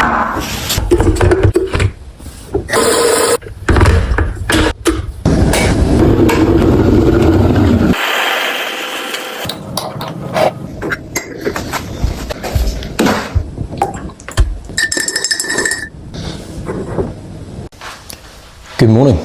Good morning.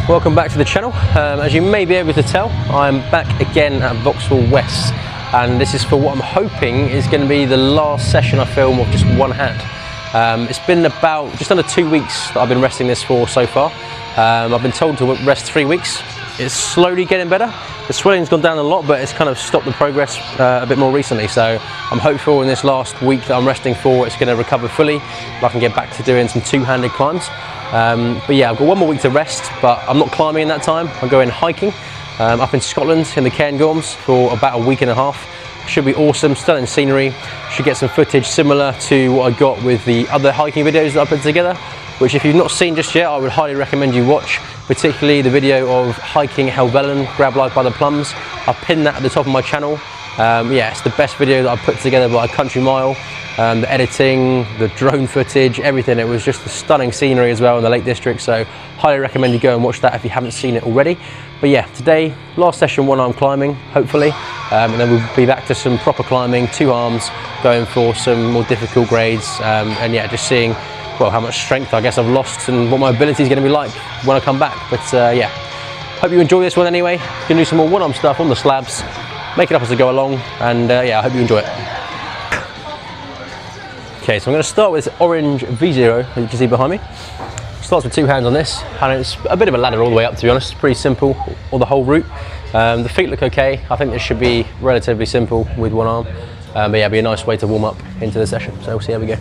Welcome back to the channel. As you may be able to tell, I'm back again at Vauxhall West, and this is for what I'm hoping is going to be the last session I film of just one hand. It's been about just under 2 weeks that I've been resting this for so far. I've been told to rest 3 weeks. It's slowly getting better. The swelling's gone down a lot, but it's kind of stopped the progress a bit more recently. So I'm hopeful in this last week that I'm resting for, it's going to recover fully. I can get back to doing some two-handed climbs. But yeah, I've got 1 more week to rest, but I'm not climbing in that time. I'm going hiking up in Scotland in the Cairngorms for about a week and a half. Should be awesome, stunning scenery. Should get some footage similar to what I got with the other hiking videos that I put together, which if you've not seen just yet, I would highly recommend you watch, particularly the video of hiking Helvellyn, Grab Life by the Plums. I've pinned that at the top of my channel. Yeah, it's the best video that I've put together by a country mile. The editing, the drone footage, everything. It was just a stunning scenery as well in the Lake District, so highly recommend you go and watch that if you haven't seen it already. But yeah, today, last session one-arm climbing, hopefully, and then we'll be back to some proper climbing, 2 arms, going for some more difficult grades, and yeah, just seeing, well, how much strength I guess I've lost and what my ability is going to be like when I come back. But yeah, hope you enjoy this one anyway. Gonna do some more one-arm stuff on the slabs, make it up as I go along, and yeah, I hope you enjoy it. Okay, so I'm going to start with orange V0 that you can see behind me. Starts with 2 hands on this, and it's a bit of a ladder all the way up, to be honest. It's pretty simple, or the whole route. The feet look okay. I think this should be relatively simple with 1 arm. But yeah, it'll be a nice way to warm up into the session. So we'll see how we go.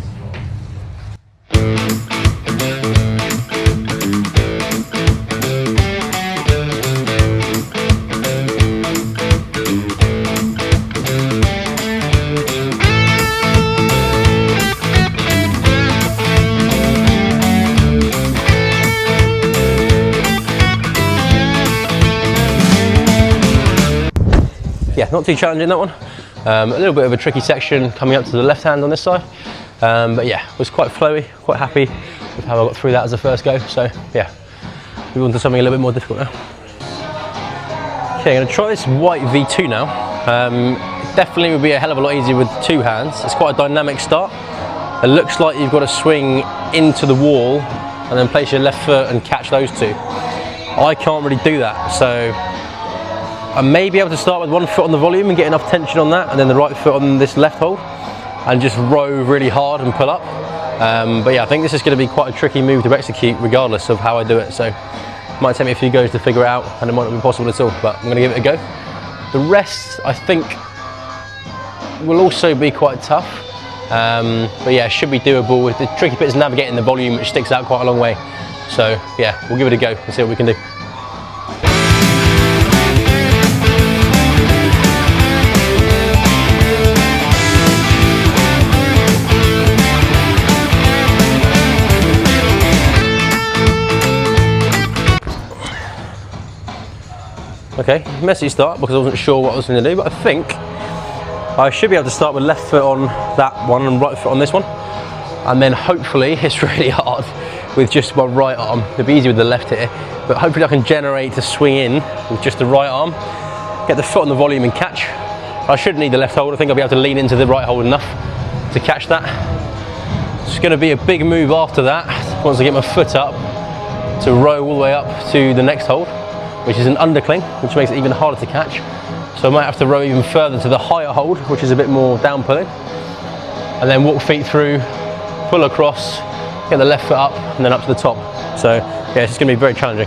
Yeah, not too challenging, that one. A little bit of a tricky section coming up to the left hand on this side, but yeah, was quite flowy, quite happy with how I got through that as a first go. So yeah, move on to something a little bit more difficult now. Okay, I'm going to try this white V2 now. Definitely would be a hell of a lot easier with 2 hands. It's quite a dynamic start. It looks like you've got to swing into the wall and then place your left foot and catch those 2. I can't really do that, so I may be able to start with 1 foot on the volume and get enough tension on that, and then the right foot on this left hold, and just row really hard and pull up. But yeah, I think this is going to be quite a tricky move to execute regardless of how I do it, so it might take me a few goes to figure it out, and it might not be possible at all, but I'm going to give it a go. The rest, I think, will also be quite tough, but yeah, it should be doable. The tricky bit is navigating the volume, which sticks out quite a long way. So yeah, we'll give it a go and see what we can do. Okay, messy start because I wasn't sure what I was going to do, but I think I should be able to start with left foot on that one and right foot on this one, and then hopefully, it's really hard with just my right arm. It'll be easier with the left here, but hopefully I can generate to swing in with just the right arm, get the foot on the volume and catch. I should need the left hold. I think I'll be able to lean into the right hold enough to catch that. It's going to be a big move after that once I get my foot up to row all the way up to the next hold, which is an undercling, which makes it even harder to catch. So I might have to row even further to the higher hold, which is a bit more down pulling, and then walk feet through, pull across, get the left foot up, and then up to the top. So yeah, it's going to be very challenging.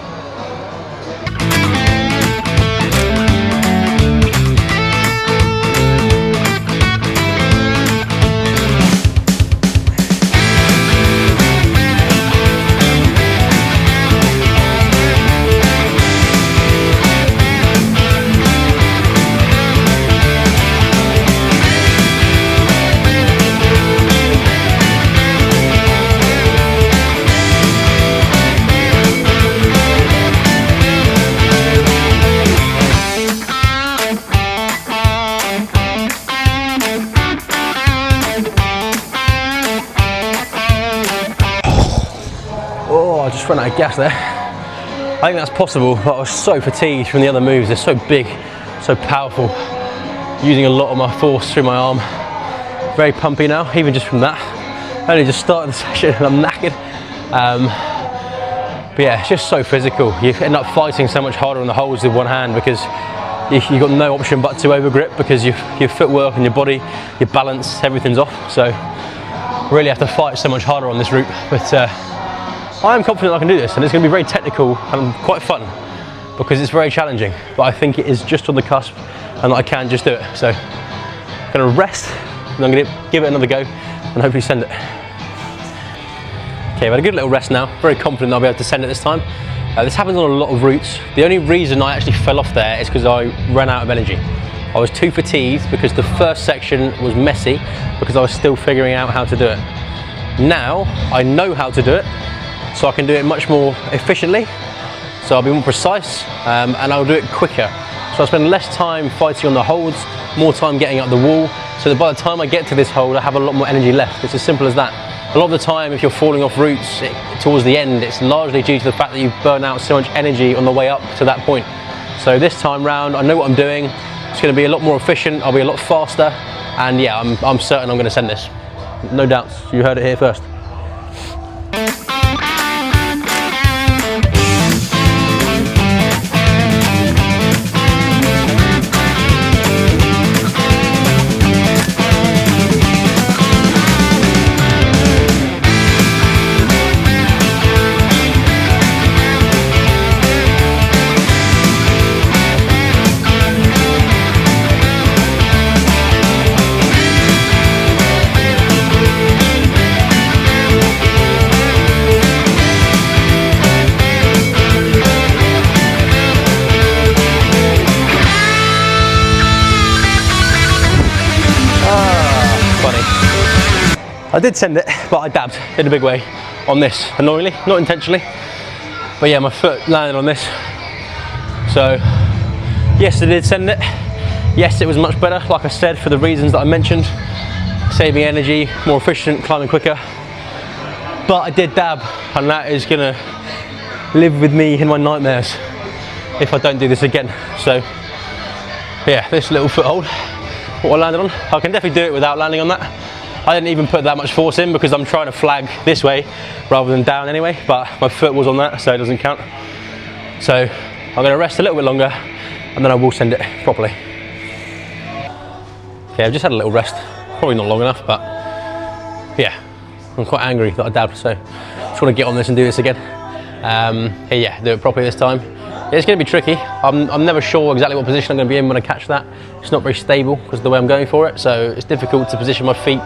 just ran out of gas there. I think that's possible, but I was so fatigued from the other moves. They're so big, so powerful. Using a lot of my force through my arm. Very pumpy now, even just from that. I only just started the session and I'm knackered. But yeah, it's just so physical. You end up fighting so much harder on the holds with one hand because you've got no option but to over grip because your footwork and your body, your balance, everything's off. So really have to fight so much harder on this route. But I am confident I can do this, and it's going to be very technical and quite fun because it's very challenging. But I think it is just on the cusp and I can just do it. So I'm going to rest and I'm going to give it another go and hopefully send it. Okay, I've had a good little rest now. Very confident I'll be able to send it this time. This happens on a lot of routes. The only reason I actually fell off there is because I ran out of energy. I was too fatigued because the first section was messy because I was still figuring out how to do it. Now I know how to do it, so I can do it much more efficiently. So I'll be more precise and I'll do it quicker. So I'll spend less time fighting on the holds, more time getting up the wall, so that by the time I get to this hold I have a lot more energy left. It's as simple as that. A lot of the time, if you're falling off routes towards the end, it's largely due to the fact that you've burned out so much energy on the way up to that point. So this time round, I know what I'm doing. It's going to be a lot more efficient. I'll be a lot faster, and yeah, I'm certain I'm going to send this. No doubts. You heard it here first. I did send it, but I dabbed in a big way on this, annoyingly, not intentionally. But yeah, my foot landed on this. So, yes, I did send it. Yes, it was much better, like I said, for the reasons that I mentioned. Saving energy, more efficient, climbing quicker. But I did dab, and that is gonna live with me in my nightmares if I don't do this again. So, yeah, this little foothold, what I landed on, I can definitely do it without landing on that. I didn't even put that much force in because I'm trying to flag this way rather than down anyway, but my foot was on that, so it doesn't count. So I'm going to rest a little bit longer and then I will send it properly. Okay, I've just had a little rest, probably not long enough, but yeah, I'm quite angry that I dabbed, so I just want to get on this and do this again. Yeah, do it properly this time. It's going to be tricky. I'm never sure exactly what position I'm going to be in when I catch that. It's not very stable because of the way I'm going for it, so it's difficult to position my feet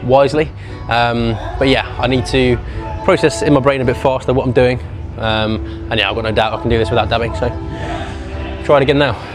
wisely. But yeah, I need to process in my brain a bit faster what I'm doing. And yeah, I've got no doubt I can do this without dabbing, so try it again now.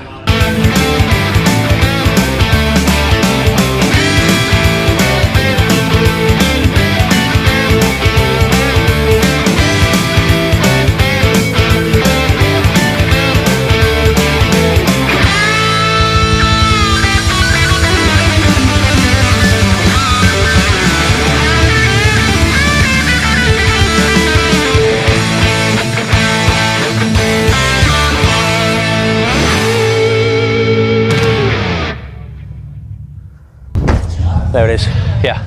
There it is, yeah,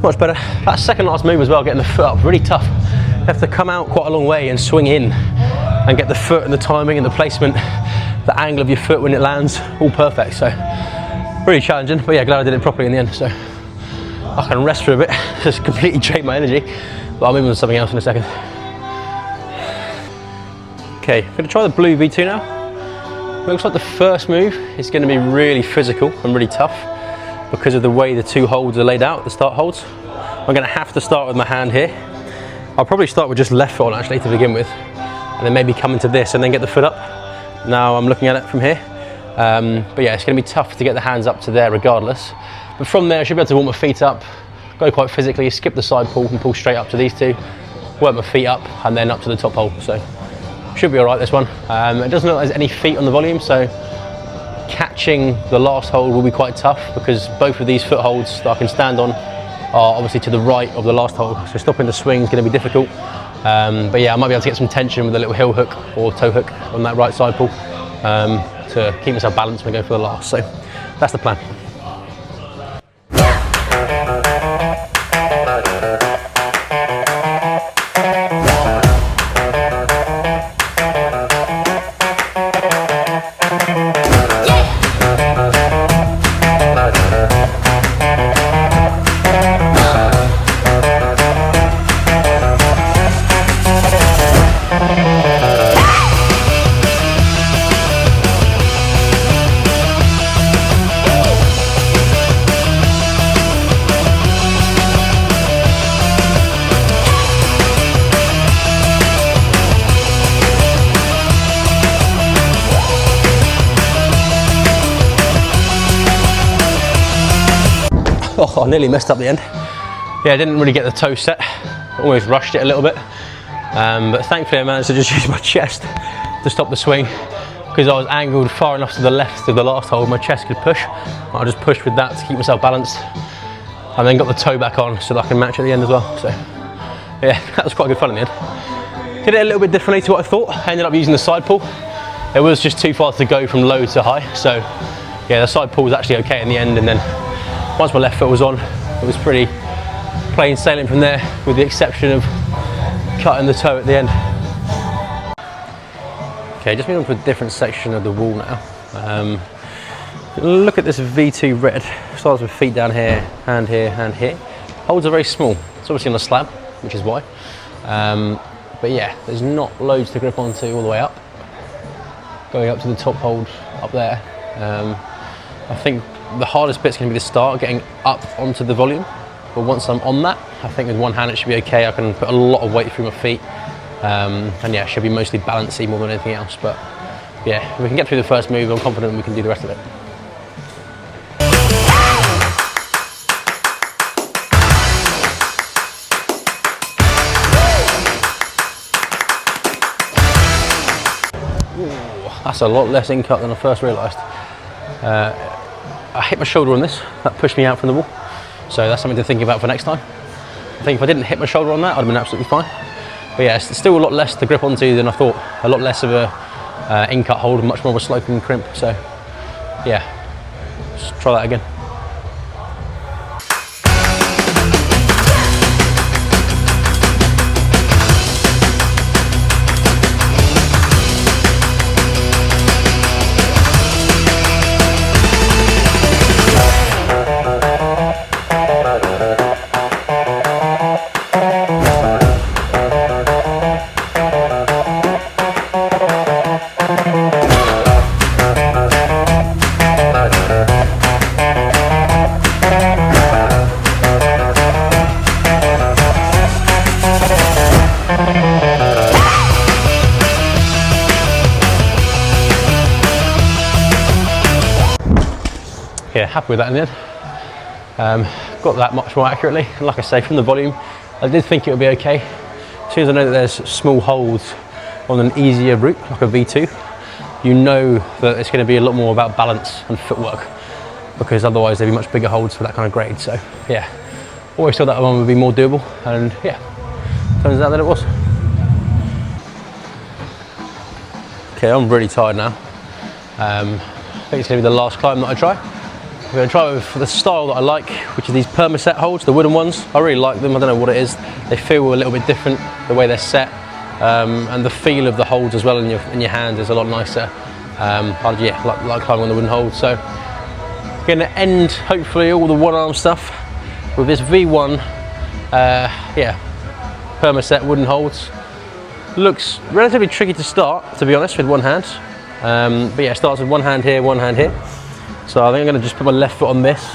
much better. That second last move as well, getting the foot up, really tough. You have to come out quite a long way and swing in and get the foot and the timing and the placement, the angle of your foot when it lands, all perfect. So really challenging, but yeah, glad I did it properly in the end. So I can rest for a bit, just completely drain my energy, but I'll move on to something else in a second. Okay, I'm gonna try the blue V2 now. It looks like the first move is gonna be really physical and really tough, because of the way the two holds are laid out, the start holds. I'm going to have to start with my hand here. I'll probably start with just left foot actually to begin with, and then maybe come into this and then get the foot up. Now I'm looking at it from here. But yeah, it's going to be tough to get the hands up to there regardless. But from there I should be able to warm my feet up, go quite physically, skip the side pull and pull straight up to these two, work my feet up and then up to the top hold. So should be alright this one. It doesn't look like there's any feet on the volume, so catching the last hold will be quite tough because both of these footholds that I can stand on are obviously to the right of the last hold, so stopping the swing is going to be difficult. But yeah, I might be able to get some tension with a little heel hook or toe hook on that right side pull to keep myself balanced when I go for the last. So that's the plan. Oh, I nearly messed up the end. Yeah, I didn't really get the toe set. Almost rushed it a little bit. But thankfully I managed to just use my chest to stop the swing, because I was angled far enough to the left of the last hole my chest could push. I just pushed with that to keep myself balanced, and then got the toe back on so that I can match at the end as well. So yeah, that was quite good fun in the end. Did it a little bit differently to what I thought. I ended up using the side pull. It was just too far to go from low to high. So yeah, the side pull was actually okay in the end, and then once my left foot was on, it was pretty plain sailing from there, with the exception of cutting the toe at the end. Okay, just moving on to a different section of the wall now. Look at this V2 red. Starts with feet down here, hand here, hand here. Holds are very small. It's obviously on a slab, which is why. But yeah, there's not loads to grip onto all the way up. Going up to the top hold up there. I think the hardest bit's going to be the start, getting up onto the volume. But once I'm on that, I think with one hand it should be okay. I can put a lot of weight through my feet. And yeah, it should be mostly balancy more than anything else. But yeah, if we can get through the first move, I'm confident we can do the rest of it. Ooh, that's a lot less in cut than I first realised. I hit my shoulder on this, that pushed me out from the wall. So that's something to think about for next time. I think if I didn't hit my shoulder on that, I'd have been absolutely fine. But yeah, it's still a lot less to grip onto than I thought. A lot less of a in-cut hold, much more of a sloping crimp. So yeah, let's try that again. Yeah, happy with that in the end. Got that much more accurately, and like I say, from the volume, I did think it would be okay. As soon as I know that there's small holds on an easier route, like a V2, you know that it's going to be a lot more about balance and footwork, because otherwise there'd be much bigger holds for that kind of grade. So yeah, always thought that one would be more doable, and yeah, turns out that it was. Okay, I'm really tired now. I think it's going to be the last climb that I try. I'm going to try it with the style that I like, which are these permaset holds, the wooden ones. I really like them. I don't know what it is. They feel a little bit different, the way they're set, and the feel of the holds as well in your hand is a lot nicer. Yeah, like climbing on the wooden holds. So I'm going to end hopefully all the one-arm stuff with this V1, yeah, permaset wooden holds. Looks relatively tricky to start, to be honest, with one hand. But yeah, it starts with one hand here, one hand here. So I think I'm going to just put my left foot on this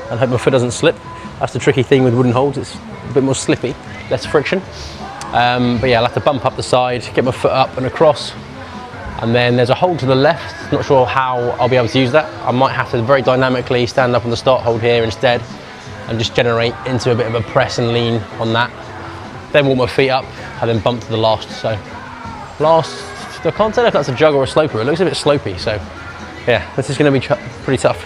and hope my foot doesn't slip. That's the tricky thing with wooden holds, it's a bit more slippy, less friction. But yeah, I'll have to bump up the side, get my foot up and across. And then there's a hold to the left, not sure how I'll be able to use that. I might have to very dynamically stand up on the start hold here instead and just generate into a bit of a press and lean on that. Then walk my feet up and then bump to the last. So last, I can't tell if that's a jug or a sloper, it looks a bit slopey. So yeah, this is going to be pretty tough.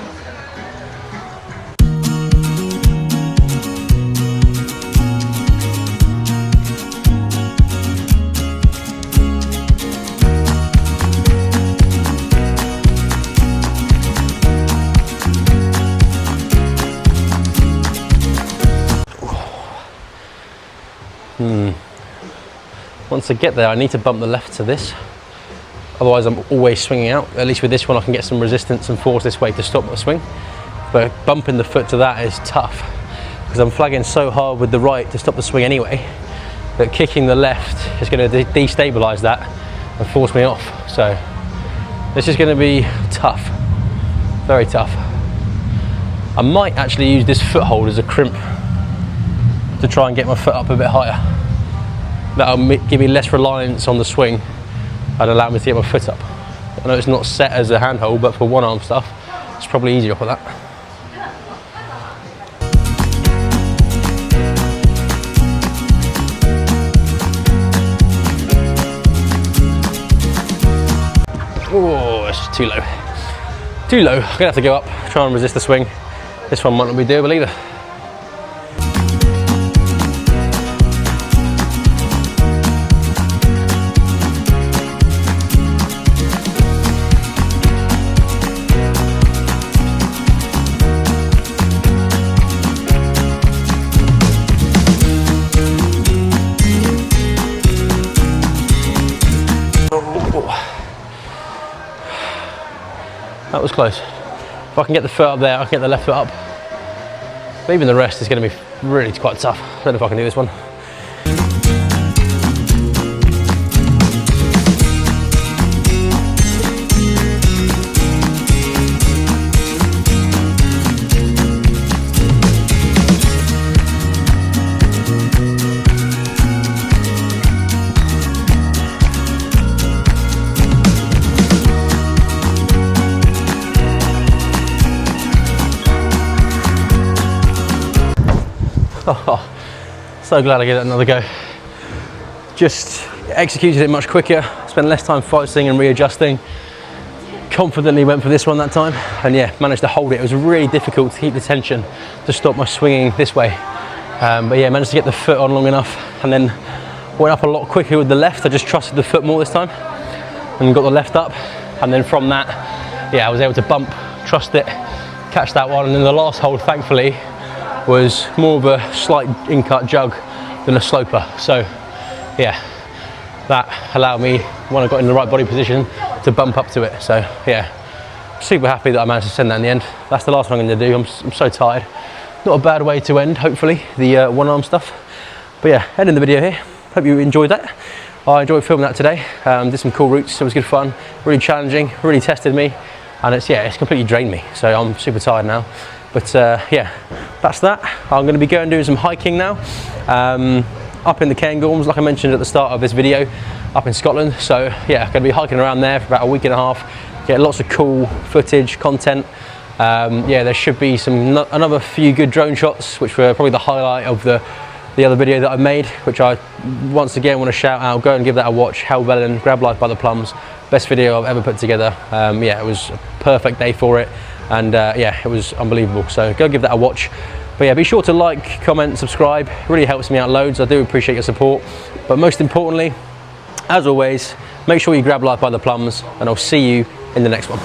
once I get there, I need to bump the left to this. Otherwise I'm always swinging out. At least with this one I can get some resistance and force this way to stop my swing. But bumping the foot to that is tough, because I'm flagging so hard with the right to stop the swing anyway, that kicking the left is going to destabilise that and force me off. So this is going to be tough, very tough. I might actually use this foothold as a crimp to try and get my foot up a bit higher. That'll give me less reliance on the swing and allow me to get my foot up. I know it's not set as a handhold, but for one arm stuff, it's probably easier for that. Oh, it's just too low. Too low. I'm gonna have to go up, try and resist the swing. This one might not be doable either. That was close. If I can get the foot up there, I can get the left foot up. But even the rest is going to be really quite tough. I don't know if I can do this one. Oh, so glad I gave that another go. Just executed it much quicker, spent less time focusing and readjusting. Confidently went for this one that time, and yeah, managed to hold it. It was really difficult to keep the tension to stop my swinging this way. But yeah, managed to get the foot on long enough, and then went up a lot quicker with the left. I just trusted the foot more this time and got the left up. And then from that, yeah, I was able to bump, trust it, catch that one. And then the last hold, thankfully, was more of a slight in-cut jug than a sloper. So yeah, that allowed me, when I got in the right body position, to bump up to it. So yeah, super happy that I managed to send that in the end. That's the last one I'm going to do. I'm so tired. Not a bad way to end, hopefully, the one arm stuff. But yeah, ending the video here. Hope you enjoyed that. I enjoyed filming that today. Did some cool routes. It was good fun, really challenging, really tested me, and it's completely drained me. So I'm super tired now. But yeah, that's that. I'm going to be going doing some hiking now, up in the Cairngorms, like I mentioned at the start of this video, up in Scotland. So yeah, going to be hiking around there for about a week and a half, get lots of cool footage, content. Yeah, there should be another few good drone shots, which were probably the highlight of the other video that I made, which I once again want to shout out. Go and give that a watch. Hellbellen, Grab Life by the Plums, best video I've ever put together. Yeah, it was a perfect day for it. And yeah, it was unbelievable. So go give that a watch. But yeah, be sure to like, comment, subscribe. It really helps me out loads. I do appreciate your support. But most importantly, as always, make sure you grab Life by the Plums, and I'll see you in the next one.